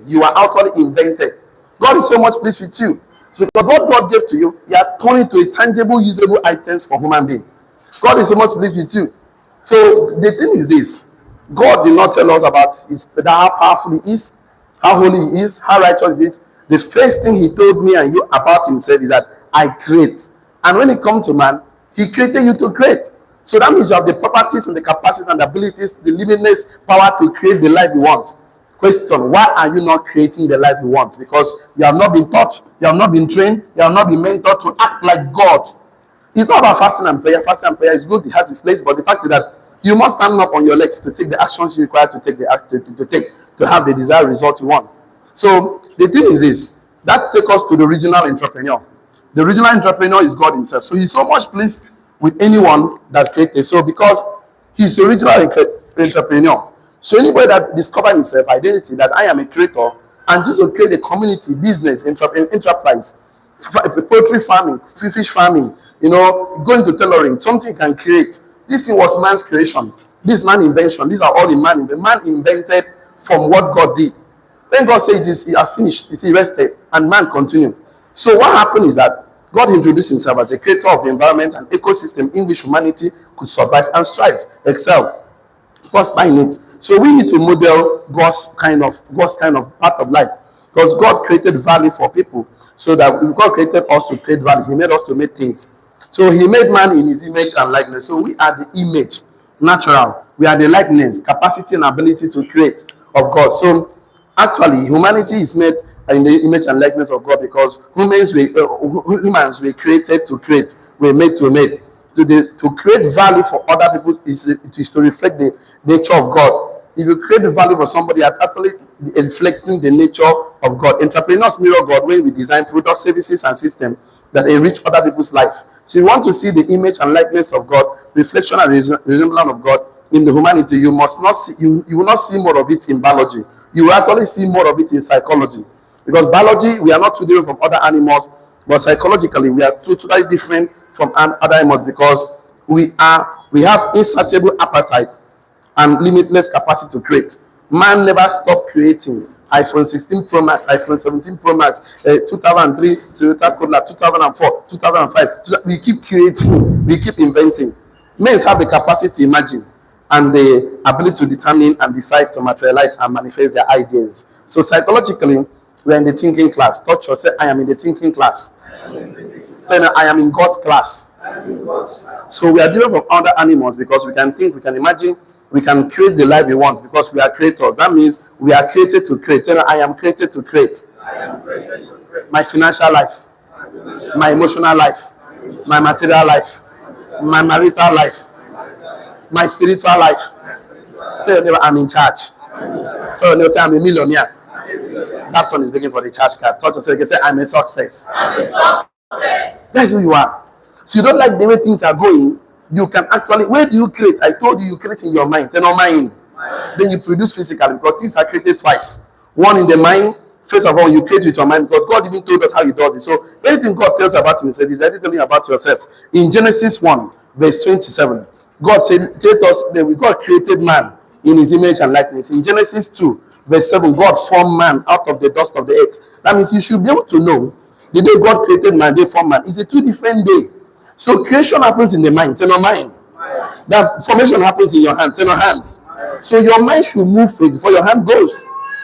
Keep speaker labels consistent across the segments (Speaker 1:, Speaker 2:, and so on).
Speaker 1: You are actually invented. God is so much pleased with you. So because what God gave to you, you are turning to a tangible, usable items for human being. God is so much pleased with you. So the thing is this: God did not tell us about how powerful He is, how holy He is, how righteous He is. The first thing He told me and you about Himself is that I create. And when it comes to man, He created you to create. So that means you have the properties and the capacities and the abilities, the limitless power to create the life you want. Question: why are you not creating the life you want? Because you have not been taught, you have not been trained, you have not been mentored to act like God. It's not about fasting and prayer. Fasting and prayer is good, it has its place, but the fact is that you must stand up on your legs to take the actions you require to take the to have the desired result you want. So the thing is this: that takes us to the original entrepreneur. The original entrepreneur is God Himself. So He's so much pleased with anyone that created. So because He's the original entrepreneur, so anybody that discovers himself identity that I am a creator and just to create a community, business, enterprise, poultry farming, fish farming, going to tailoring, something you can create. This thing was man's creation. This man invention. These are all the man invented from what God did. Then God said, "He has finished." He rested, and man continued. So what happened is that God introduced Himself as a creator of the environment and ecosystem in which humanity could survive and strive, excel, prosper in it. So we need to model God's kind of part of life, because God created value for people. So that God created us to create value. He made us to make things. So He made man in His image and likeness. So we are the image, natural. We are the likeness, capacity and ability to create of God. So actually, humanity is made in the image and likeness of God, because humans were created to create. We're made to make. To create value for other people is to reflect the nature of God. If you create the value for somebody, you're actually reflecting the nature of God. Entrepreneurs mirror God when we design products, services, and systems that enrich other people's life. So you want to see the image and likeness of God, reflection and resemblance of God in the humanity. You must not see. You will not see more of it in biology. You will actually see more of it in psychology, because biology, we are not too different from other animals, but psychologically we are totally different from other animals, because we have insatiable appetite and limitless capacity to create. Man never stopped creating. iPhone 16 Pro Max, iPhone 17 Pro Max, 2003, Toyota Corolla, 2004, 2005. We keep creating, we keep inventing. Men have the capacity to imagine and the ability to determine and decide to materialize and manifest their ideas. So psychologically, we are in the thinking class. Touch yourself, I am in the thinking class. Say, I am in God's class. So we are different from other animals, because we can think, we can imagine, we can create the life we want, because we are creators. That means we are created to create. Tell me, I am created to create. My financial life, my emotional life, my material life, my marital life, my spiritual life. Tell your neighbor, I'm in charge. Tell your neighbor, I'm a millionaire. That one is begging for the charge card. Touch yourself, you can say, I'm a success. That's who you are. So you don't like the way things are going, you can actually, where do you create? I told you create in your mind, then on mind. Then you produce physically, because things are created twice. One in the mind. First of all, you create with your mind, because God even told us how He does it. So anything God tells you about Himself is everything telling you about yourself. In Genesis 1, verse 27, God said, God created man in His image and likeness. In Genesis 2, verse 7, God formed man out of the dust of the earth. That means you should be able to know the day God created man, they formed man. It's a 2 different day. So creation happens in the mind, in your mind. That formation happens in your hands, in your hands. So your mind should move free before your hand goes.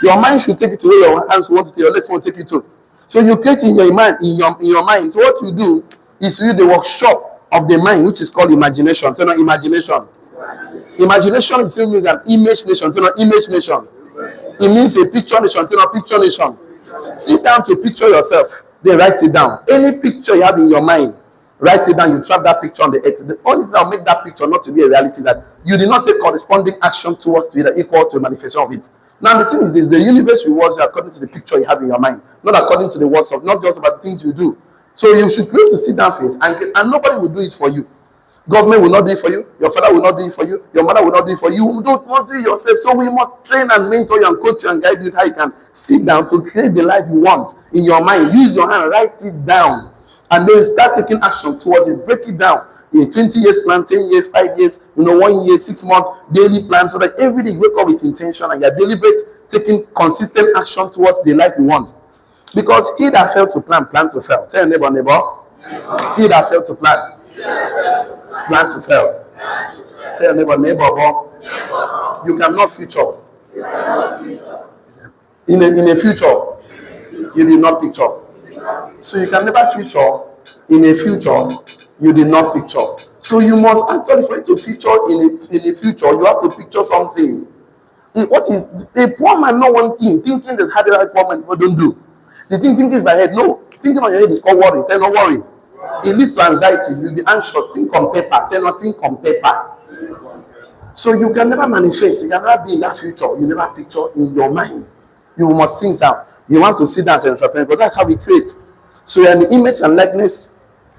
Speaker 1: Your mind should take it to where your hands want to, your legs want to take you to. So you create in your mind, in your mind. So what you do is you do the workshop of the mind, which is called imagination. So imagination. Imagination is means an image nation. Image nation. It means a picture nation. Picture nation. Sit down to picture yourself. Then write it down. Any picture you have in your mind, write it down. You trap that picture on the earth. The only thing that will make that picture not to be a reality is that you did not take corresponding action towards to either equal to a manifestation of it. Now the thing is this: the universe rewards you according to the picture you have in your mind, not according to the words of, not just about the things you do. So you should be able to sit down first, and nobody will do it for you. Government will not do it for you. Your father will not do it for you. Your mother will not do it for you. You don't want to do it yourself. So we must train and mentor you and coach you and guide you how you can sit down to create the life you want in your mind. Use your hand, write it down, and then start taking action towards it. Break it down in 20 years plan, 10 years, 5 years, 1 year, 6 months, daily plan, so that every day you wake up with intention and you're deliberate, taking consistent action towards the life you want. Because he that failed to plan to fail. Tell your neighbor. He that failed to plan to fail. Tell your neighbor, you cannot future in a future you did not picture. So you can never future in a future you did not picture. So you must actually, for you to feature in a future, you have to picture something. What is a poor man? Not one thing. Thinking is harder than poor man people don't do. The thinking is by head. No, thinking on your head is called worry. Tell no worry. It leads to anxiety. You'll be anxious. Think on paper. Tell not think on paper. So you can never manifest. You can never be in that future. You never picture in your mind. You must think down. You want to sit down as an entrepreneur because that's how we create. So we are in the image and likeness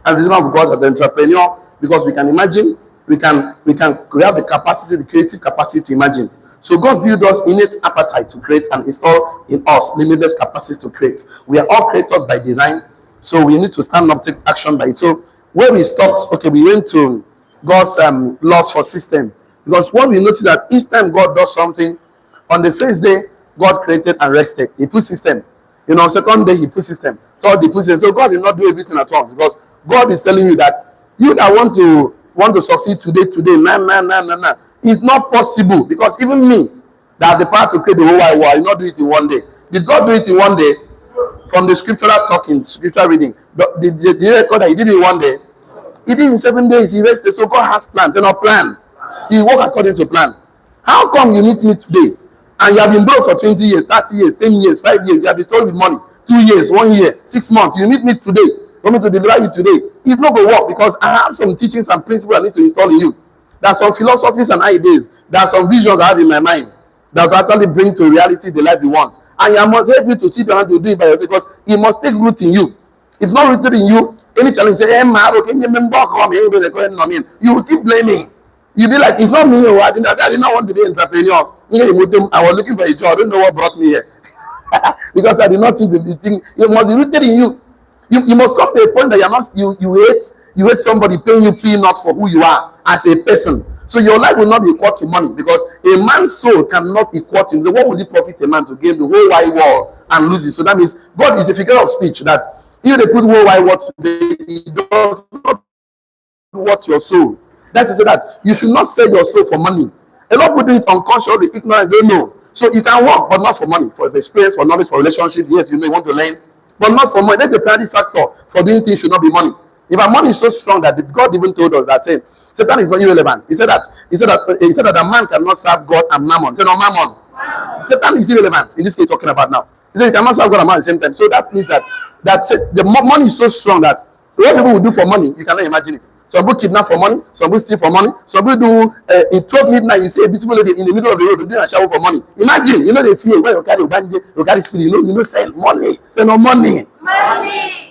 Speaker 1: and resemblance of God as the entrepreneur, because we can imagine, we have the capacity, the creative capacity to imagine. So God built us innate appetite to create and install in us limitless capacity to create. We are all creators by design, so we need to stand up, take action by it. So where we stopped, okay, we went to God's laws for system, because what we notice that each time God does something, on the first day God created and rested. He put system. Second day he put system. Third day he put system. So God did not do everything at once, because God is telling you that you that want to succeed today, it's not possible, because even me that have the power to create the whole wide world, I not do it in one day. Did God do it in one day? From the scriptural talking, scriptural reading, the record that he did it in one day. He did it in 7 days. He rested. So God has plans. They're not plan. He work according to plan. How come you meet me today and you have been broke for 20 years, 30 years, 10 years, 5 years, you have been stolen with money, 2 years, 1 year, 6 months, you meet me today, want me to deliver you today? It's not going to work, because I have some teachings and principles I need to install in you. There are some philosophies and ideas. There are some visions I have in my mind that will actually bring to reality the life you want. And I must help you to sit down and to do it by yourself, because it must take root in you. If not rooted in you, any challenge, say, hey, man, okay, you will keep blaming. You'll be like, it's not me. I did not want to be an entrepreneur. I was looking for a job. I don't know what brought me here. Because I did not think the thing. It must be rooted in you. You must come to a point that you're not, you hate somebody paying you peanuts for who you are as a person. So your life will not be equal to money, because a man's soul cannot equal to him. What would it profit a man to gain the whole wide world and lose it? So that means God is a figure of speech that if they put the whole wide world today, it does not what your soul. That is that you should not sell your soul for money. A lot of people do it unconsciously, ignorant, don't know. So you can work, but not for money, for experience, for knowledge, for relationships. Yes, you want to learn, but not for money. That's the primary factor for doing things should not be money. If our money is so strong that God even told us that Satan is not irrelevant. He said that a man cannot serve God and mammon. Say no, mammon. Satan is irrelevant in this case talking about now. He said you cannot serve God and mammon at the same time. So that means that the money is so strong that what people will do for money, you cannot imagine it. Some people kidnap for money, some people steal for money, some people do in 12 midnight, you see a beautiful lady in the middle of the road doing a shower for money. Imagine, they fear when you carry spirit, send money, money.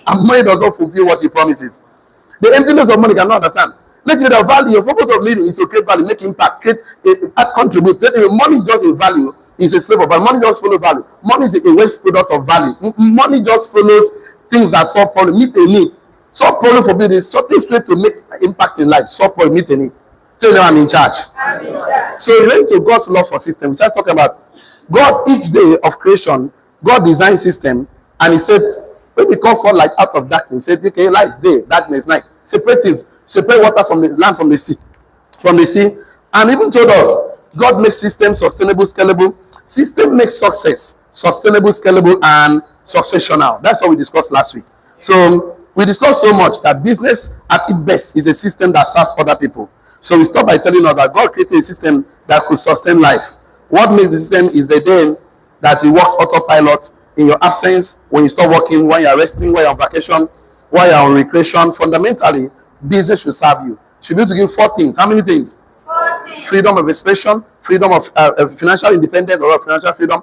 Speaker 1: And money does not fulfill what he promises. The emptiness of money cannot understand. Let's say the value, your purpose of living is to create value, make impact, contribute. So money just a value is a slave, but money just follows value. Money is a waste product of value. Money just follows things that solve problem, meet a need. Solve problem for building, shortest way to make impact in life. Solve problem, meet a need. Tell them I'm in charge. So we went to God's love for system. We started talking about God each day of creation. God designed system, and he said, when we call for light out of darkness, he said, okay, light day, darkness night. Separate water from the land, from the sea, and even told us God makes systems sustainable, scalable. System makes success sustainable, scalable, and successional. That's what we discussed last week. So we discussed so much that business at its best is a system that serves other people. So we start by telling us that God created a system that could sustain life. What makes the system is the day that it works autopilot in your absence, when you stop working, when you're resting, when you're on vacation, while you're on recreation. Fundamentally, business should serve you. Should be able to give 4 things. How many things? 14. Freedom of expression, freedom of financial independence or financial freedom,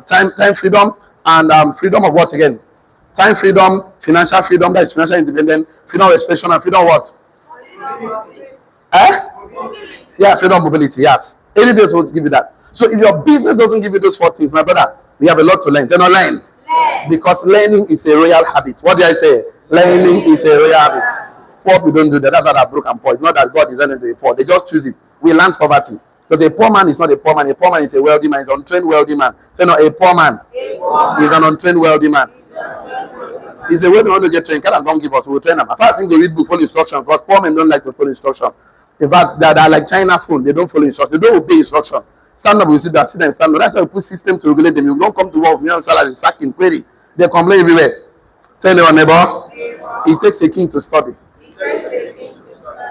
Speaker 1: time freedom, and freedom of what again? Time freedom, financial freedom, that is financial independence, freedom of expression, and freedom of what? Yeah, freedom of mobility, yes. Any day is supposed to give you that. So if your business doesn't give you those 4 things, my brother, we have a lot to learn. Then learn. Because learning is a royal habit. What did I say? Learning is a royal habit. Poor people don't do that. That's not a broken point. Not that God is anything to the poor. They just choose it. We learn poverty. Because a poor man is not a poor man. A poor man is a wealthy man. He's an untrained wealthy man. Say no, a poor man is an untrained wealthy man. It's the way we want to get trained. God don't give us. We'll train them. In fact, I think they read book, follow instruction, because poor men don't like to follow instruction. In fact, they're like China phone. They don't follow instruction. They don't obey instruction. Stand up, we sit down, stand up. That's why we put system to regulate them. You don't come to work with million salary, sacking, query. They complain everywhere. Tell your neighbor, it takes a king to study.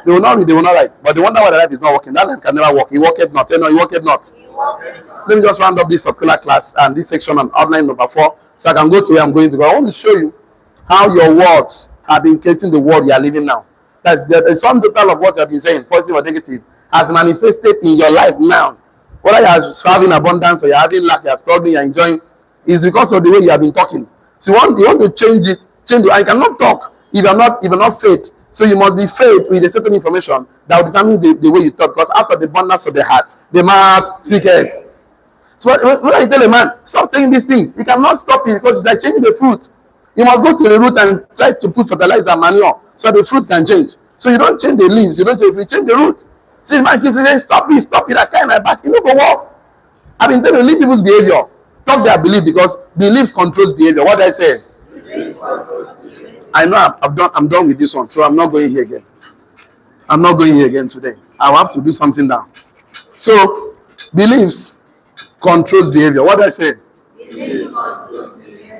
Speaker 1: They will not read, they will not write. But they wonder why their life is not working. That life can never work. He worked not. Tell no, he worked not. Let me just round up this particular class and this section on outline number 4, so I can go to where I'm going to go. I want to show you how your words have been creating the world you are living now. That's the sum total of what you have been saying, positive or negative, has manifested in your life now. Whether you are having abundance or you are having lack, you are struggling, you are enjoying, is because of the way you have been talking. So you want to change it, I cannot talk if you're not faith. So you must be faith with a certain information that will determine the way you talk. Because after the abundance of the heart, the mouth speaketh. So when I tell a man, stop saying these things, he cannot stop it because it's like changing the fruit. You must go to the root and try to put fertilizer and manure so the fruit can change. So you don't change the leaves, you don't change, you change the root. So the man keeps saying, stop it, I can't, I pass, you know, go walk. I've been telling you, leave people's behavior. Talk their belief, because beliefs controls behavior. What did I say? I know I'm done with this one, so I'm not going here again. I'm not going here again today. I will have to do something now. So, beliefs controls behavior. What did I say?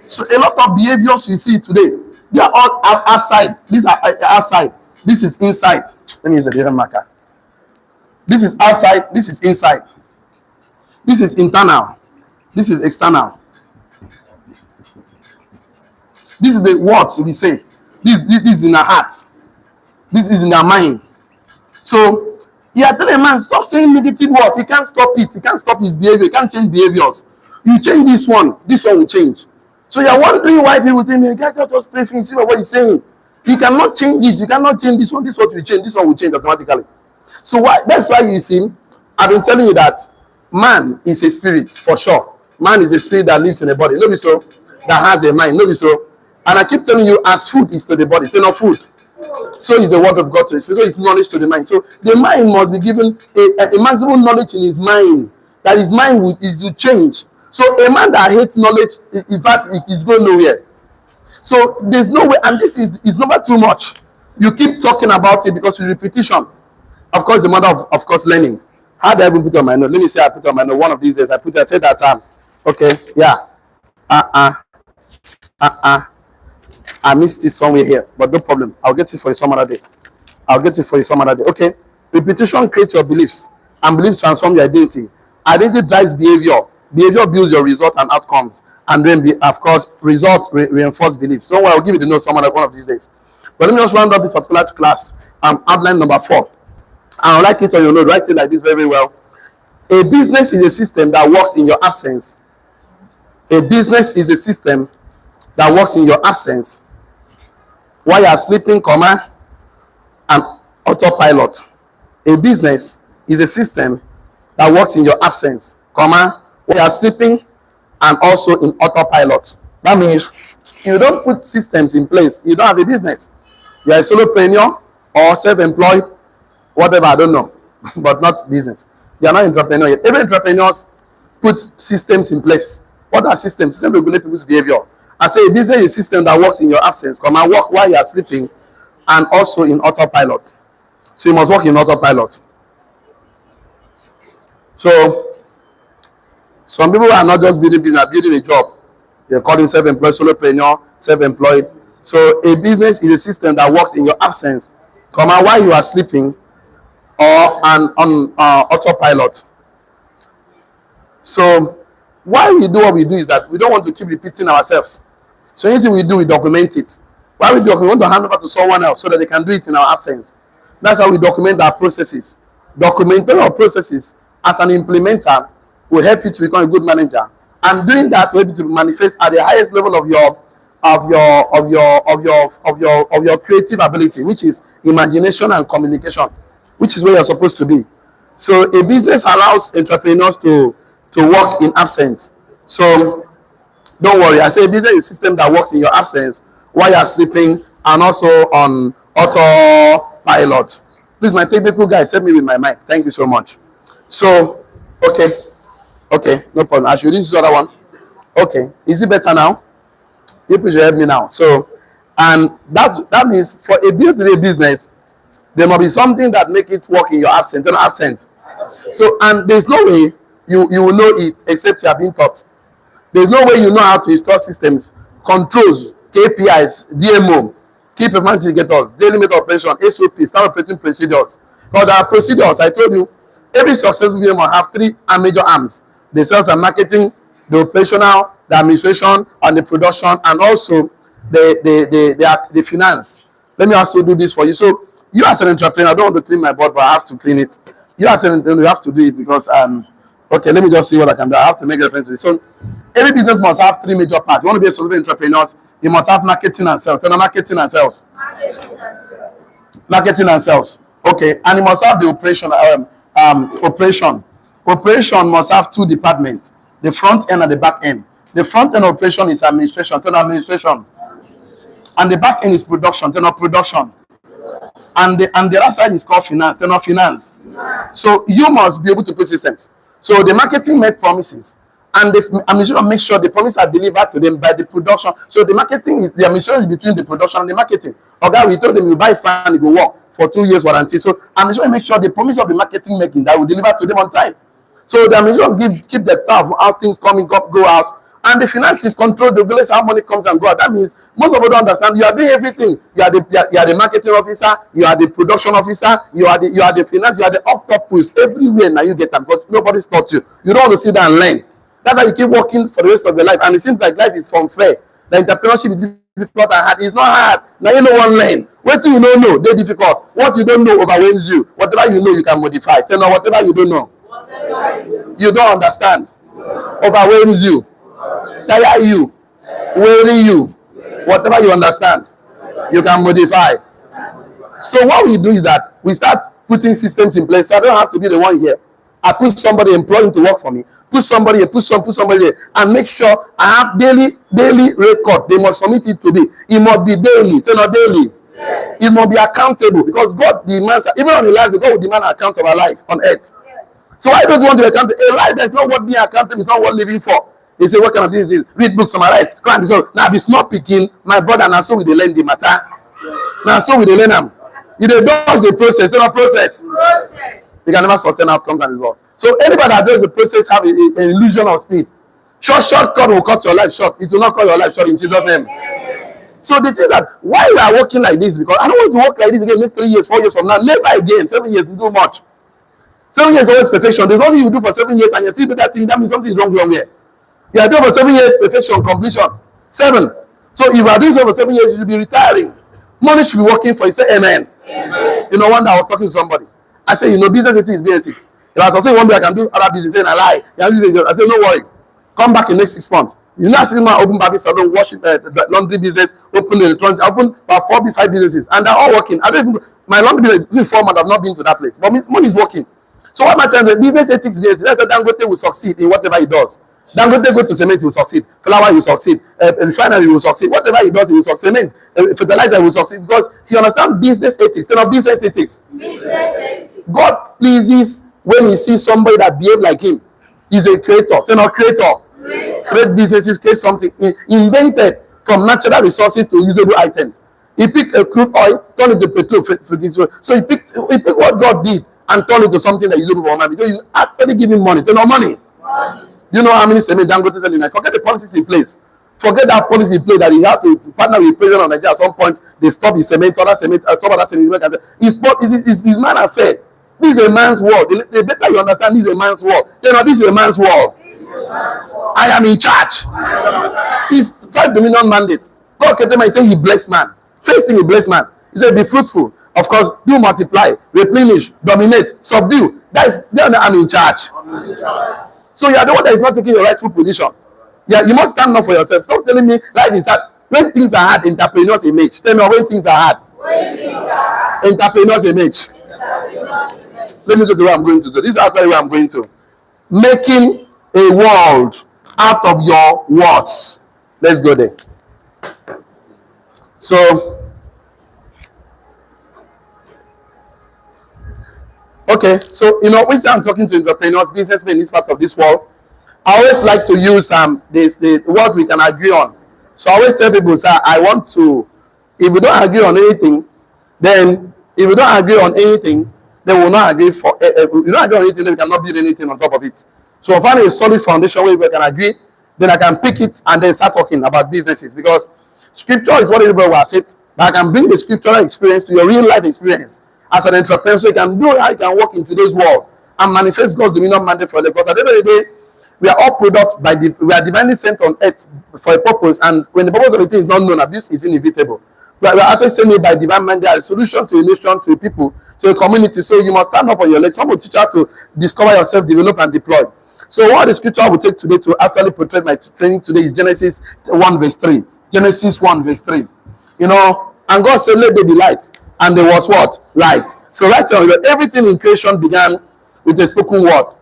Speaker 1: So, a lot of behaviors we see today, they are all outside. These are outside. This is inside. Let me use a different marker. This is outside. This is inside. This is internal. This is external. This is the words we say. This is in our heart. This is in our mind. So, you are telling a man, stop saying negative words. He can't stop it. He can't stop his behavior. He can't change behaviors. You change this one will change. So, you are wondering why people think, guys, just pray for him. See what he's saying. You cannot change it. You cannot change this one. This one will change. This one will change automatically. So, that's why you see, I've been telling you that man is a spirit, for sure. Man is a spirit that lives in a body. Nobody so. That has a mind. Nobody so. And I keep telling you, as food is to the body, it's not food. So is the word of God to the spirit. So is knowledge to the mind. So the mind must be given a maximum knowledge in his mind, that his mind is to change. So a man that hates knowledge, in fact, is going nowhere. So there's no way, and this is never too much. You keep talking about it because it's repetition. Of course, the mother of course learning. How do I even put on my note? Let me say I put on my note. One of these days I said that okay, yeah. I missed it somewhere here, but no problem. I'll get it for you some other day. Okay. Repetition creates your beliefs, and beliefs transform your identity. Identity drives behavior. Behavior builds your result and outcomes, and then of course results reinforce beliefs. Don't worry, I'll give you the notes one of these days. But let me just round up this particular class. Outline number 4. I would like it on your note. Write it like this very well. A business is a system that works in your absence. A business is a system that works in your absence while you are sleeping, and autopilot. A business is a system that works in your absence, while you are sleeping, and also in autopilot. That means you don't put systems in place, you don't have a business. You are a solopreneur or self-employed, whatever, I don't know, but not business. You are not entrepreneur yet. Every entrepreneurs put systems in place. What are systems? Systems regulate people's behavior. I say a business is a system that works in your absence, and work while you are sleeping, and also in autopilot. So you must work in autopilot. So some people are not just building business, building a job. They're calling self-employed, solopreneur, self-employed. So a business is a system that works in your absence, while you are sleeping, or on autopilot. So why we do what we do is that we don't want to keep repeating ourselves. So anything we do, we document it. Why we document? We want to hand over to someone else so that they can do it in our absence. That's how we document our processes. Documenting our processes as an implementer will help you to become a good manager. And doing that will help you to manifest at the highest level of your creative ability, which is imagination and communication, which is where you're supposed to be. So a business allows entrepreneurs to work in absence. So don't worry, I say business is a system that works in your absence while you're sleeping, and also on autopilot. Please, my technical guys, help me with my mic. Thank you so much. So, okay, no problem. I should use this other one. Okay, is it better now? You please help me now. So, and that means for a build-to-day business, there must be something that make it work in your absence, and absent. So, and there's no way you will know it except you have been taught. There's no way you know how to install systems, controls, KPIs, DMO, key performance indicators, daily method operation, SOP, standard operating procedures. Because there are procedures. I told you, every successful business must have three major arms: the sales and marketing, the operational, the administration, and the production, and also the finance. Let me also do this for you. So you as an entrepreneur, I don't want to clean my board, but I have to clean it. You as an entrepreneur, you have to do it because okay, let me just see what I can do. I have to make reference to it. So every business must have three major parts. You want to be a successful entrepreneur, you must have marketing and sales. Marketing and sales. Marketing and sales. Okay, and you must have the operation. Operation. Operation must have two departments: the front end and the back end. The front end operation is administration, administration, and the back end is production, production. And the other side is called finance, finance. So you must be able to put systems. So the marketing make promises, and the administration make sure the promises are delivered to them by the production. So the marketing is the administration is between the production and the marketing. Okay, we told them you buy fan, it will work for 2 years warranty. So administration make sure the promise of the marketing making that will deliver to them on time. So the administration keep the tab of how things come in, go out. And the finances control the regulates how money comes and goes. That means most of you don't understand. You are doing everything. You are the marketing officer. You are the production officer. You are the finance. You are the octopus everywhere. Now you get them because nobody's taught you. You don't want to sit down and learn. That's why you keep working for the rest of your life. And it seems like life is unfair. The entrepreneurship is difficult and hard. It's not hard. Now you know one learn. What you don't know, they're difficult. What you don't know overwhelms you. Whatever you know, you can modify. Tell me whatever you don't know. You don't understand. Overwhelms you. Tire you, worry you, whatever you understand, you can modify. So what we do is that we start putting systems in place. So I don't have to be the one here. I put somebody, employ him to work for me. Put somebody here, put somebody here, and make sure I have daily record. They must submit it to me. It must be daily, not daily. It must be accountable because God demands, even on the last day, God will demand an account of our life on earth. So why don't you want to account a life that's not worth being accountable? It's not worth living for. They say, what kind of this is? Read books, summarize. Now, if it's not picking, my brother, now so with the learn the matter. Now, so with the learn them. If they dodge the process, they don't process. They can never sustain outcomes and results. So anybody that does the process have an illusion of speed. Shortcut will cut your life short. It will not cut your life short in Jesus' name. So the thing is that why we are working like this, because I don't want to work like this again next 3 years, 4 years from now. Never again. 7 years is too much. 7 years is always perfection. There's nothing you do for 7 years and you see that thing. That means something is wrong here. You are doing for 7 years, perfection, completion. 7. So if you are doing so for 7 years, you should be retiring. Money should be working for you. Say amen. Amen. You know, one day I was talking to somebody. I said, you know, business is business. If I was saying one day I can do other business, and I lie. I said, no worry. Come back in the next 6 months. You know, I see my open baggage salon, washing, laundry business, open electronics, open about 4 to 5 businesses, and they're all working. I don't even, my laundry business, 4 months, I've not been to that place. But money is working. So what my time is business ethics, Dangote will succeed in whatever he does. Dangote go to cement, he will succeed. Flour will succeed. Refinery will succeed. Whatever he does, he will succeed. Cement, fertilizer will succeed because he understands business ethics. They're not business ethics. God pleases when he sees somebody that behaves like him. He's a creator. They're not creator. Create businesses, create something invented from natural resources to usable items. He picked a crude oil, turned it to petrol. So he picked what God did and turned it to something that is usable for money because he's actually giving money. They're not money. You know how many cement Dangote selling? Forget the policies in place. Forget that policy in place that he has to partner with the president of Nigeria at some point. They stop his cement, other cement, some other cement. It's his man affair. This is a man's world. The better you understand, this is a man's world. You know, this is a man's world. I am in charge. It's 5 dominion mandate. God came to me and said he blessed man. First thing he blessed man. He said, be fruitful. Of course, do multiply, replenish, dominate, subdue. Then I'm in charge. So you are the one that is not taking your rightful position. Yeah, you must stand up for yourself. Stop telling me life is hard. When things are hard, entrepreneurs image. Tell me when things are hard. Entrepreneurs image. Let me go to where I'm going to do. This is actually where I'm going to. Making a world out of your words. Let's go there. So, Okay, so which I'm talking to entrepreneurs, businessmen in this part of this world. I always like to use the what we can agree on. So I always tell people, sir, I want to. If we don't agree on anything, then if we don't agree on anything, then we will not agree for. If we don't agree on anything, then we cannot build anything on top of it. So I find a solid foundation where we can agree, then I can pick it and then start talking about businesses, because scripture is what everybody will accept. But I can bring the scriptural experience to your real life experience as an entrepreneur, so you can know how you can walk in today's world and manifest God's dominion mandate for you. Because at the end of the day, we are all products we are divinely sent on earth for a purpose, and when the purpose of a thing is not known, abuse is inevitable. But we are actually sent it by divine mandate as a solution to a nation, to a people, to a community. So you must stand up on your legs. Some will teach you how to discover yourself, develop, and deploy. So what the scripture I will take today to actually portray my training today is Genesis 1 verse 3. Genesis 1 verse 3. And God said, let there be light. And there was what? Light. So right now, everything in creation began with a spoken word.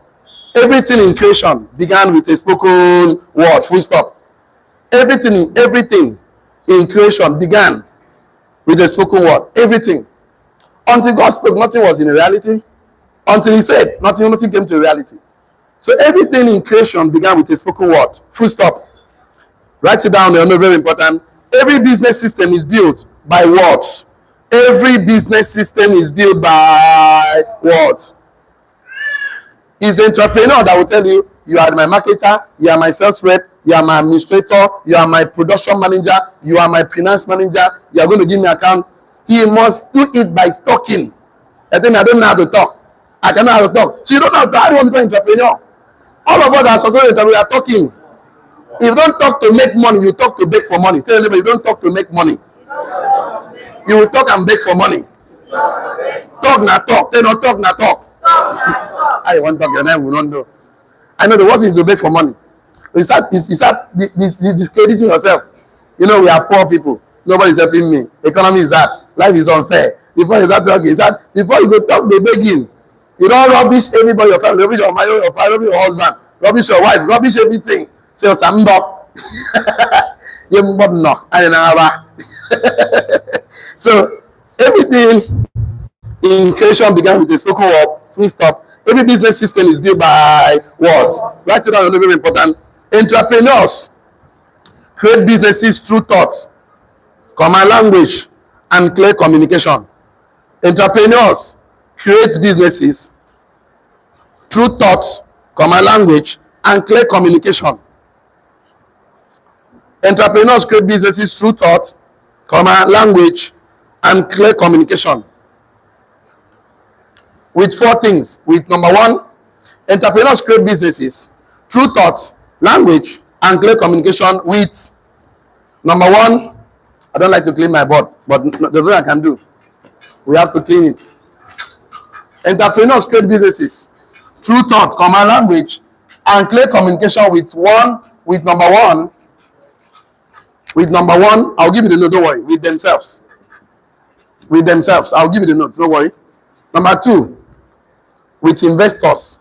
Speaker 1: Everything in creation began with a spoken word. Full stop. Everything in creation began with a spoken word. Everything. Until God spoke, nothing was in reality. Until he said, nothing came to reality. So everything in creation began with a spoken word. Full stop. Write it down. Very important. Every business system is built by words. Every business system is built by words. It's the entrepreneur that will tell you, you are my marketer, you are my sales rep, you are my administrator, you are my production manager, you are my finance manager, you are going to give me account. He must do it by talking. I think I don't know how to talk. I cannot know how to talk. So you don't know how to talk. How do you want to be an entrepreneur? All of us are successful that we are talking. If you don't talk to make money, you talk to beg for money. Tell anybody, you don't talk to make money. You will talk and beg for money. Talk na talk. They don't talk na talk. I want to talk, your name will not know. I know the worst is to beg for money. You start discrediting yourself. We are poor people. Nobody's helping me. Economy is that. Life is unfair. Before you start talking, before you go talk, they begging. You don't rubbish everybody, your family, rubbish your marriage, your father, rubbish your husband, rubbish your wife, rubbish everything. Say, so everything in creation began with a spoken word. Please stop. Every business system is built by words. Write it down, very important. Entrepreneurs create businesses through thoughts, common language, and clear communication. Entrepreneurs create businesses through thoughts, common language, and clear communication. Entrepreneurs create businesses through thought, language, and clear communication. With four things. With number one, entrepreneurs create businesses through thought, language, and clear communication. With number one, I don't like to clean my board, but there's what I can do. We have to clean it. Entrepreneurs create businesses through thought, language, and clear communication. With number one, I'll give you the note, don't worry. With themselves. I'll give you the note, don't worry. Number two, with investors.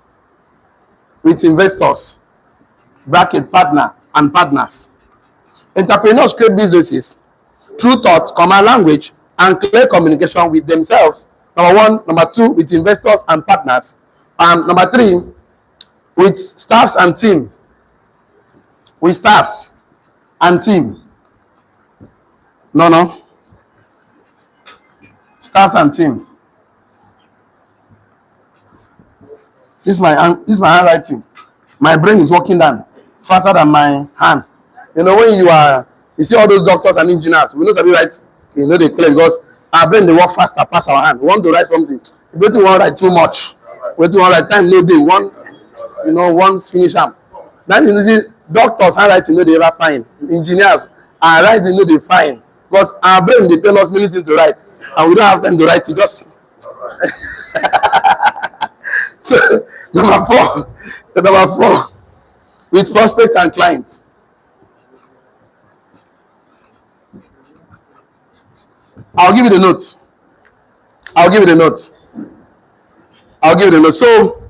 Speaker 1: Bracket partner and partners. Entrepreneurs create businesses through thought, language, and clear communication with themselves. Number one. Number two, with investors and partners. Number three, with staffs and team. With staffs and team. No. Staffs and team. This is my handwriting. My brain is working down faster than my hand. When you see all those doctors and engineers, we know that we write, they clear because our brain they work faster past our hand. We want to write something. We don't want to write too much. We don't want to write time no day. Once finish up. Now you see doctors handwriting they ever find. Engineers are writing they find. Because our brain they tell us many things to write. And we don't have time to write it. Just so number four, with prospects and clients. I'll give you the note. So,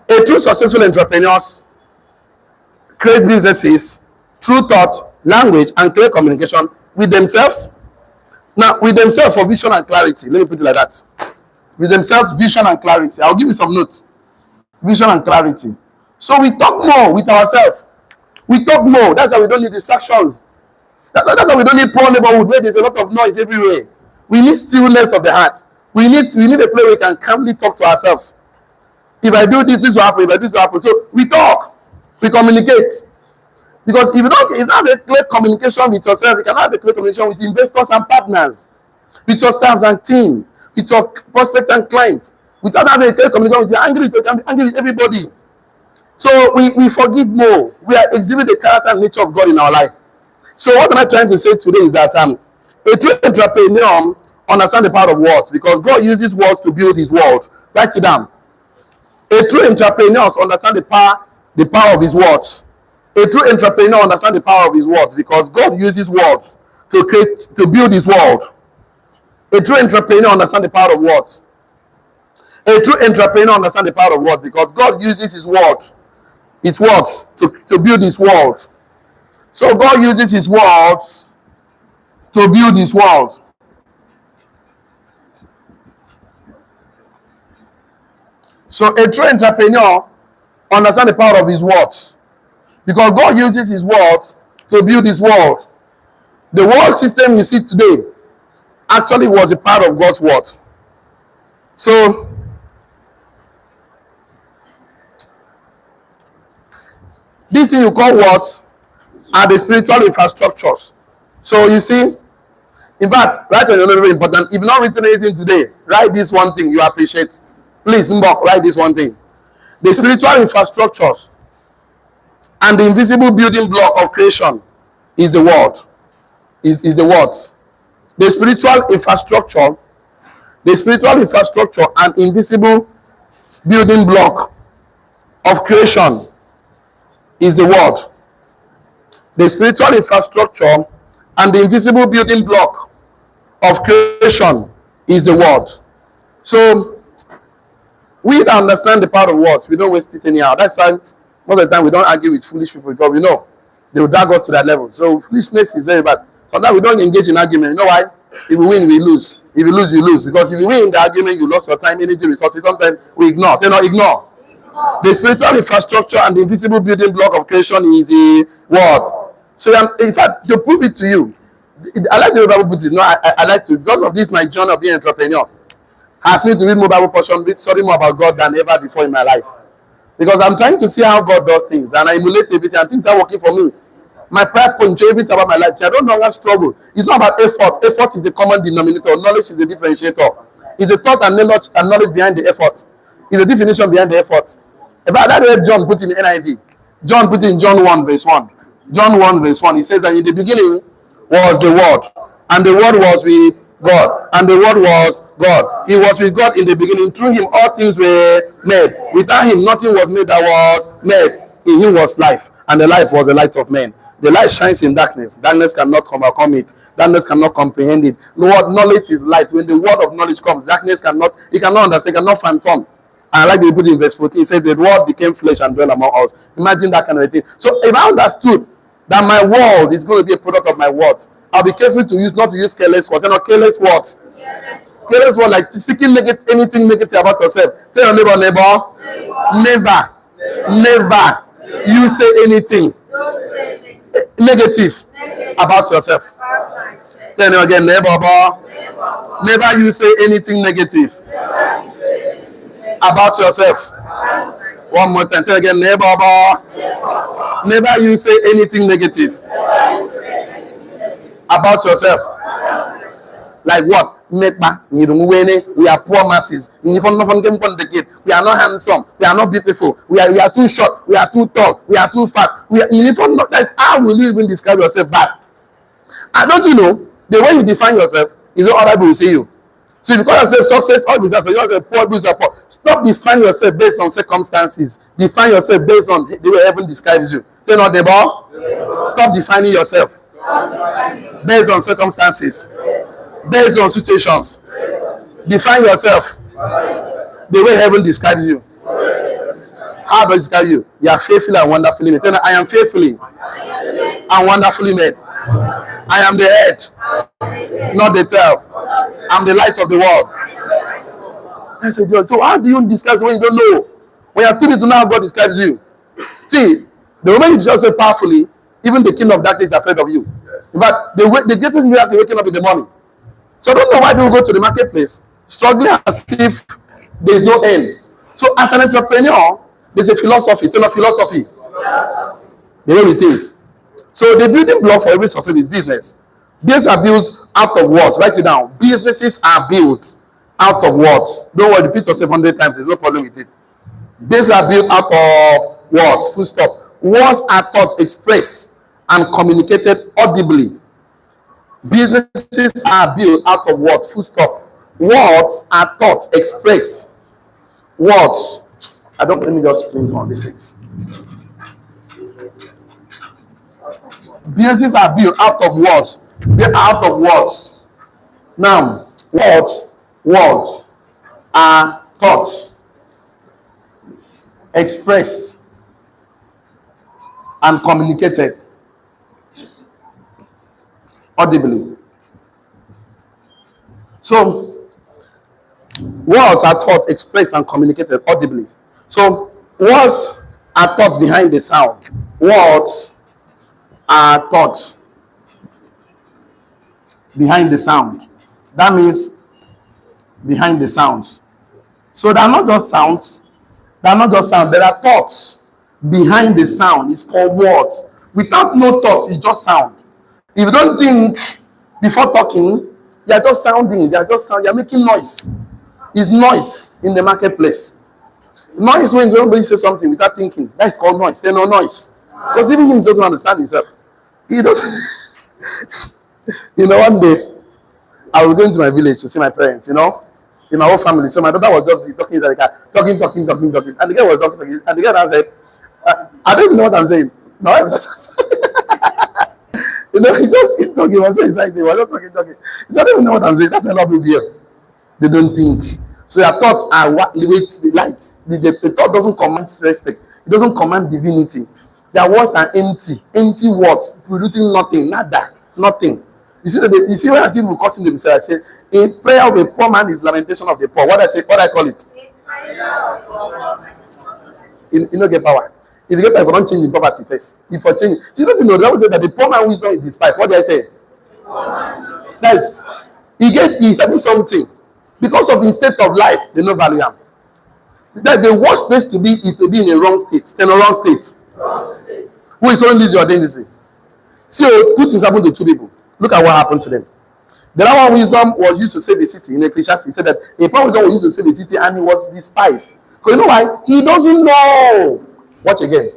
Speaker 1: a true successful entrepreneurs create businesses through thought, language, and clear communication with themselves. Now, with themselves for vision and clarity. Let me put it like that. with themselves, vision and clarity. I'll give you some notes. Vision and clarity. So we talk more with ourselves. We talk more. That's why we don't need distractions. That's why we don't need poor neighborhood where there's a lot of noise everywhere. We need stillness of the heart. We need a place where we can calmly talk to ourselves. If I do this, this will happen. If I do this will happen. So we talk. We communicate. Because if you don't have a clear communication with yourself, you cannot have a clear communication with investors and partners, with your staffs and team, with your prospects and clients. Without having a clear communication with you, you can be angry with everybody. So we forgive more. We are exhibiting the character and nature of God in our life. So what am I trying to say today is that a true entrepreneur understands the power of words, because God uses words to build his world. Write it down. A true entrepreneur understands the power of his words. A true entrepreneur understands the power of his words, because God uses words to build his world. A true entrepreneur understands the power of words. A true entrepreneur understands the power of words, because God uses his words to build his world. So God uses his words to build his world. So a true entrepreneur understands the power of his words, because God uses his words to build his world. The world system you see today actually was a part of God's word. So this thing you call words are the spiritual infrastructures. So you see, in fact, write on your note, very important. If you've not written anything today, write this one thing you appreciate. Please, Mbok, write this one thing. The spiritual infrastructures and the invisible building block of creation is the word. Is the words. The spiritual infrastructure and invisible building block of creation is the word. The spiritual infrastructure and the invisible building block of creation is the word. So we that understand the power of words, we don't waste it anyhow. That's why most of the time we don't argue with foolish people, because we know they will drag us to that level. So foolishness is very bad. Sometimes we don't engage in argument. You know why? If we win, we lose. If you lose, you lose. Because if you win in the argument, you lost your time, energy, resources. Sometimes we ignore. Ignore. The spiritual infrastructure and the invisible building block of creation is the word. So in fact, to prove it to you, I like the way Bible puts it. No, I like to, because of this, my journey of being an entrepreneur, I have need to read more Bible portion, study more about God than ever before in my life. Because I'm trying to see how God does things, and I emulate everything, and things are working for me. My prayer point, everything about my life, I don't know how struggle. It's not about effort. Effort is the common denominator. Knowledge is the differentiator. It's the thought and knowledge behind the effort. It's the definition behind the effort. About that way John put in the NIV. John put in John 1 verse 1. John 1 verse 1. He says that in the beginning was the Word, and the Word was with God, and the Word was God. He was with God in the beginning. Through him all things were made. Without him nothing was made that was made. In him was life, and the life was the light of men. The light shines in darkness. Darkness cannot overcome it. Darkness cannot comprehend it. Lord, knowledge is light. When the word of knowledge comes, darkness cannot understand, cannot phantom. And I like to put in verse 14, it says the word became flesh and dwelt among us. Imagine that kind of a thing. So if I understood that my world is going to be a product of my words, I'll be careful not to use careless words. Careless words. Careless words, like speaking anything negative about yourself. Tell your neighbor, never you say anything negative about yourself. Then again, never you say anything negative about yourself. One more time. Tell again, never you say anything negative about yourself. Like what? We are poor masses. We are not handsome. We are not beautiful. We are too short. We are too tall. We are too fat. That's how will you even describe yourself bad? And don't you know, the way you define yourself is what other people will see you. So if you call yourself success or business, so you're a poor business, poor. Stop defining yourself based on circumstances. Define yourself based on the way heaven describes you. Say not the ball. Stop defining yourself based on circumstances, based on situations. Define yourself the way heaven describes you. How does it describe you? You are faithfully and wonderfully made. I am faithfully and wonderfully made. I am the head, not the tail. I'm the light of the world. I said, so how do you describe when you don't know? When you are too little, now God describes you. See, the moment you just say powerfully, even the king of darkness is afraid of you. In fact, the greatest miracle is waking up in the morning. So I don't know why people go to the marketplace struggling as if there is no end. So as an entrepreneur, there's a philosophy. It's not philosophy. The way we think. So the building block for every success is business. Business are built out of words. Write it down. Businesses are built out of words. Don't worry, repeat yourself 100 times. There's no problem with it. Businesses are built out of words. Full stop. Words are taught, expressed, and communicated audibly. Businesses are built out of words. Full stop. Words are taught, expressed. Words. Let me just print on these things. Businesses are built out of words. They're out of words. Now, words are taught, expressed, and communicated audibly. So, words are taught, expressed, and communicated audibly. So, words are taught behind the sound. Words are taught behind the sound. That means behind the sounds. So they are not just sounds. They are not just sounds. There are thoughts behind the sound. It's called words. Without no thoughts, it's just sound. If you don't think before talking, you are just sounding. You are making noise. It's noise in the marketplace. Noise when somebody says something without thinking. That is called noise. There's no noise. Because even him doesn't understand himself. He doesn't. One day I was going to my village to see my parents, in my whole family. So my daughter was just talking inside the car, talking. And the guy was talking. And the guy now said, I don't even know what I'm saying. No, I was he just keep talking. He was so excited. He was just talking. He said, I don't even know what I'm saying. That's a lot of people here. They don't think. So your thoughts are what elevates the light. The thought doesn't command respect. It doesn't command divinity. Their words are empty. Empty words, producing nothing, nada, nothing. You see when I see people cursing themselves, I say, a prayer of a poor man is lamentation of the poor. What I call it? You don't get power. If you get power, you don't change in property first. If you change, see, don't you know? The Bible said that the poor man wisdom is despised. What did I say? That is, he having something. Because of his state of life, they don't value him. That the worst place to be is to be in a wrong state. In a wrong state. Who is only your identity? So, two things happened to two people. Look at what happened to them. The other one, wisdom was used to save a city. In Ecclesiastes, he said that a power wisdom was used to save a city and he was despised. Because you know why? He doesn't know. Watch again.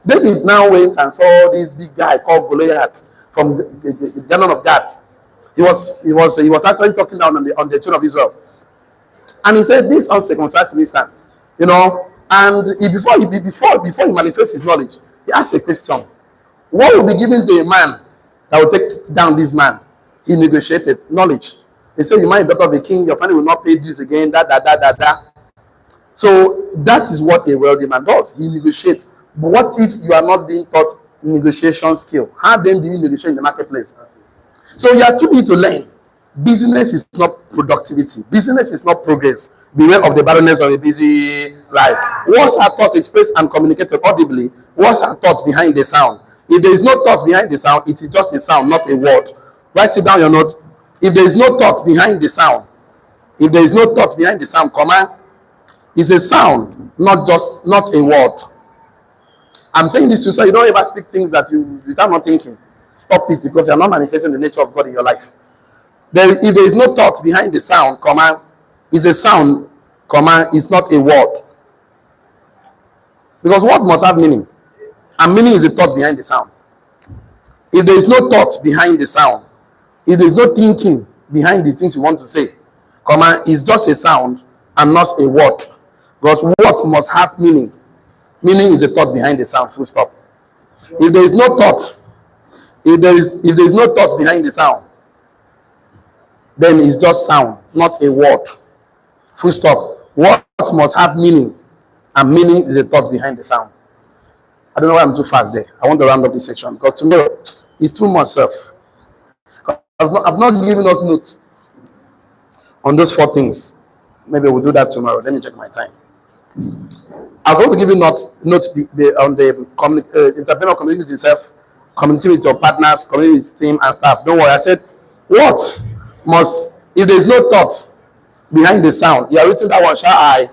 Speaker 1: David now went and saw this big guy called Goliath from the Ganon of Gath. He was actually talking down on the throne of Israel. And he said, this uncircumcised Philistine, and before he manifests his knowledge, he asked a question. What will be given to a man that will take down this man? He negotiated knowledge. He said, you might be daughter of a king, your family will not pay dues again, So that is what a wealthy man does. He negotiates. But what if you are not being taught negotiation skill? How then do you negotiate in the marketplace? So you are too need to learn. Business is not productivity. Business is not progress. Beware of the barrenness of a busy life. Words are taught, expressed, and communicated audibly. Words are taught behind the sound. If there is no thought behind the sound, it is just a sound, not a word. Write it down your note. If there is no thought behind the sound, comma, is a sound, not a word. I'm saying this to so you don't ever speak things that you without not thinking. Stop it, because you are not manifesting the nature of God in your life. If there is no thought behind the sound, comma, is a sound, comma, is not a word. Because word must have meaning. And meaning is the thought behind the sound. If there is no thought behind the sound, if there is no thinking behind the things you want to say, comma, is just a sound and not a word. Because word must have meaning. Meaning is the thought behind the sound, full stop. If there is no thought, if there is no thought behind the sound, then it's just sound, not a word. Full stop. Words must have meaning, and meaning is the thought behind the sound. I don't know why I'm too fast there. I want to round up this section because tomorrow is too much stuff. I've not given us notes on those four things. Maybe we'll do that tomorrow. Let me check my time. I was going to give you note on the entrepreneur communicate with yourself, communicate with your partners, communicate with team and staff. Don't worry. I said, what must, if there's no thought behind the sound, you are written that one, shall I?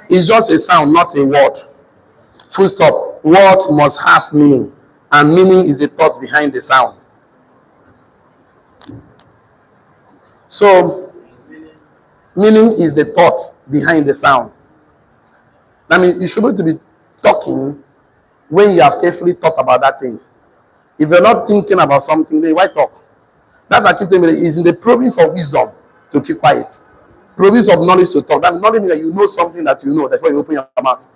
Speaker 1: It's just a sound, not a word. Full stop. Words must have meaning, and meaning is the thought behind the sound. So, meaning is the thought behind the sound. I mean, you should be able to be talking when you have carefully thought about that thing. If you're not thinking about something, then why talk? That's what I keep telling you. It's in the province of wisdom to keep quiet. Province of knowledge to talk. That knowledge means that you know something that you know, therefore you open your mouth.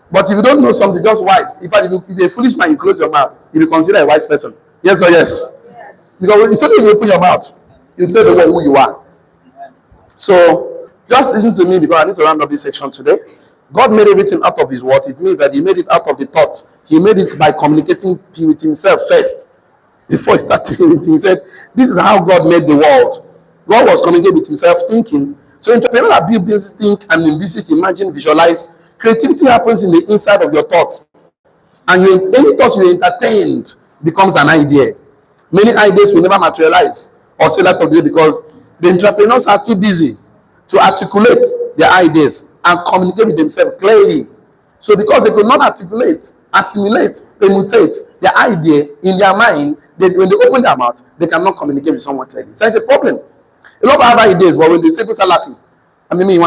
Speaker 1: But if you don't know something, just wise. In fact, if you're a foolish man, you close your mouth, you will consider a wise person. Yes or yes? Because it's only when you open your mouth, you tell the world who you are. So, just listen to me because I need to round up this section today. God made everything out of his word. It means that he made it out of the thought. He made it by communicating with himself first. Before he started anything, he said, this is how God made the world. God was communicating with himself, thinking. So entrepreneurs are built, think, and envisage, imagine, visualize. Creativity happens in the inside of your thought. And any thought you entertained becomes an idea. Many ideas will never materialize or see light of the day because the entrepreneurs are too busy to articulate their ideas and communicate with themselves clearly. So because they could not articulate, assimilate, permutate their idea in their mind, when they open their mouth, they cannot communicate with someone clearly. So it's a problem. A lot of other ideas, but when they say people start laughing, I mean, me,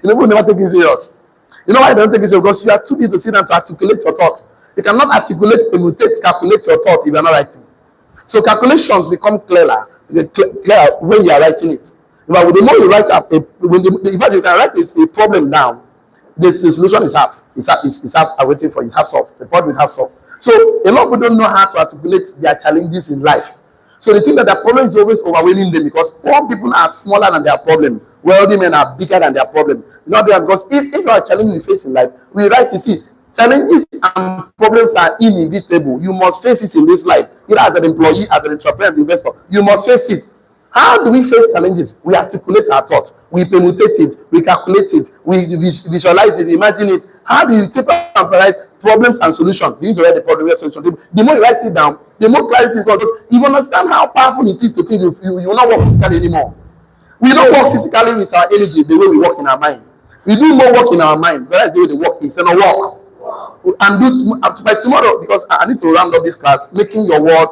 Speaker 1: people never take it serious. You know why they don't take it serious? Because you are too busy to sit down to articulate your thoughts. You cannot articulate, permutate, calculate your thought if you are not writing. So calculations become clearer when you are writing it. But the more you write up, in fact, you can write a problem down, the solution is half. It's half waiting for you, half solved. The problem is half solved. So a lot of people don't know how to articulate their challenges in life. So they think that their problem is always overwhelming them because poor people are smaller than their problem. Wealthy men are bigger than their problem. Because if you are challenging you face in life, we write to see challenges and problems are inevitable. You must face it in this life. Either as an employee, as an entrepreneur, an investor, you must face it. How do we face challenges? We articulate our thoughts. We permutate it. We calculate it. We visualize it. Imagine it. How do you take and write problems and solutions? You need to write the problem and solution. The more you write it down, the more clarity it comes. You understand how powerful it is to think you will not work physically anymore. We don't work physically with our energy the way we work in our mind. We do more work in our mind. That's the way the work is. And work. And do by tomorrow, because I need to round up this class, making your word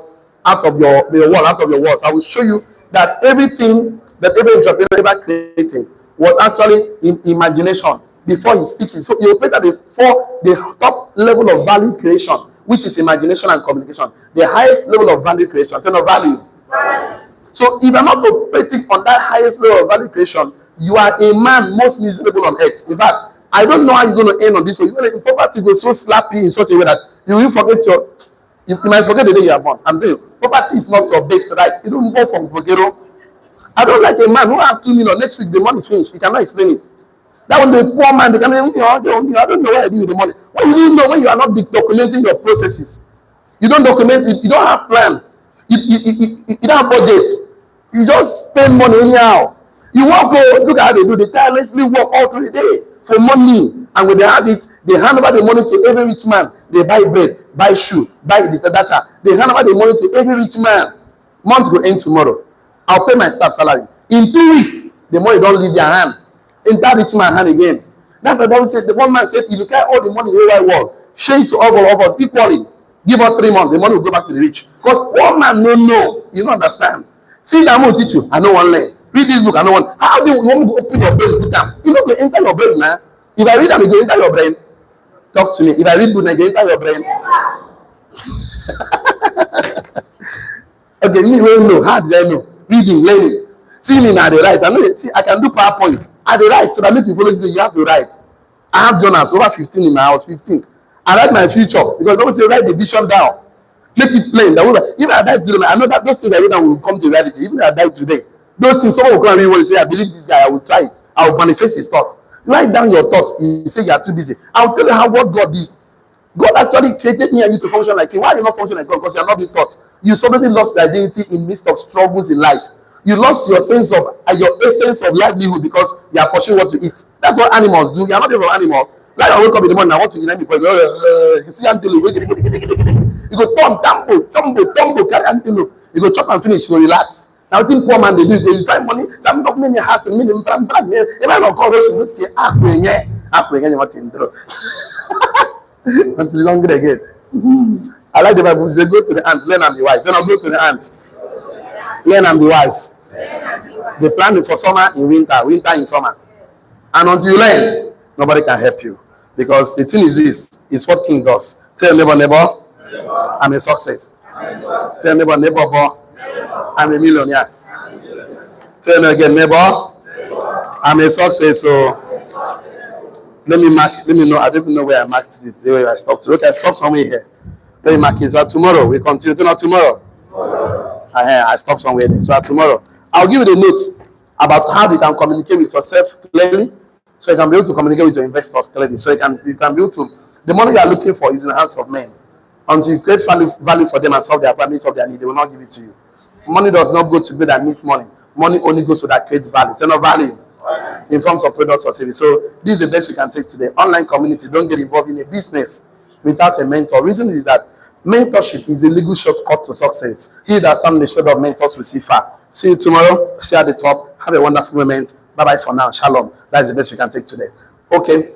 Speaker 1: out of your word out of your words. I will show you that everything that every entrepreneur ever created was actually in imagination before he's speaking. So he operated the top level of value creation, which is imagination and communication. The highest level of value creation, turn of value. So if you're not operating on that highest level of value creation, you are a man most miserable on earth. In fact, I don't know how you're going to end on this one. Poverty will so slap you in such a way that you will forget you might forget the day you are born. I'm telling you, poverty is not your birthright. You don't go from Fogero. I don't like a man who has 2 million. Next week, the money is finished. He cannot explain it. That one, the poor man, they can say, I don't know what I do with the money. What do you know when you are not documenting your processes? You don't document it. You don't have plan. You don't have budget. You just spend money anyhow. You work, look at how they do. They tirelessly work all through the day for money. And when they have it, they hand over the money to every rich man. They buy bread, buy shoe, buy the data. They hand over the money to every rich man. Month will end tomorrow. I'll pay my staff salary. In 2 weeks, the money don't leave their hand. In that rich man hand again. That's what Bible said. The one man said, if you carry all the money in the whole wide world, share it to all of us equally. Give us 3 months, the money will go back to the rich. Because poor man no. You don't understand. See, I'm going to teach you. I know one line. Read this book. I know one. How do you want to open your brain? You know, they enter your brain now. If I read them, it will enter your brain. Talk to me. If I read book, it will enter your brain. Okay, me will know. How did I know? Reading, learning. See me now, they write. I know. See, I can do PowerPoint. I write, so that make you follow. You have to write. I have journals over 15 in my house. 15. I write my future because don't say write the vision down. Make it plain. If I die today, I know that those things I read down will come to reality. Even if I die today, those things someone will come and read and say, I believe this guy. I will try it. I will manifest his thought. Write down your thoughts. You say you are too busy. I will tell you what God did. God actually created me and you to function like him. Why are you not functioning like God? Because you are not being taught. You suddenly lost your identity in midst of struggles in life. You lost your sense of your essence of livelihood because you are pursuing what to eat. That's what animals do. You are not even an animal. Like I wake up in the morning, I want to eat because you see antelope. You go tumble, carry antelope. You go chop and finish, you go relax. Now, I think poor man they do. They find money. Some document has a minimum. If I don't call those who say, you want to intro. Until longer again. I like the Bible. Say, go to the ant, learn and be wise. Then I'll go to the ant, learn and be wise. They plan it for summer in winter, winter in summer. And until you learn, nobody can help you. Because the thing is this, is what King does. Tell neighbor, I'm a success. Tell neighbor, I'm a millionaire. Tell me again, neighbor, I'm a success. So let me know. I don't even know where I marked this. Where I stopped. Okay, I stopped somewhere here. Let me mark it. So tomorrow we continue. Not tomorrow. I stopped somewhere there. So tomorrow I'll give you the note about how you can communicate with yourself clearly, so you can be able to communicate with your investors clearly. So you can be able to. The money you are looking for is in the hands of men. Until you create value for them and solve their problems of their need, they will not give it to you. Money does not go to people that needs money. Money only goes to that creates value. It's not value in forms of products or service. So this is the best you can take today. Online community, don't get involved in a business without a mentor. Reason is that mentorship is a legal shortcut to success. He that stands in the shadow of mentors will see far. See you tomorrow. See you at the top. Have a wonderful moment. Bye bye for now. Shalom. That's the best we can take today. Okay.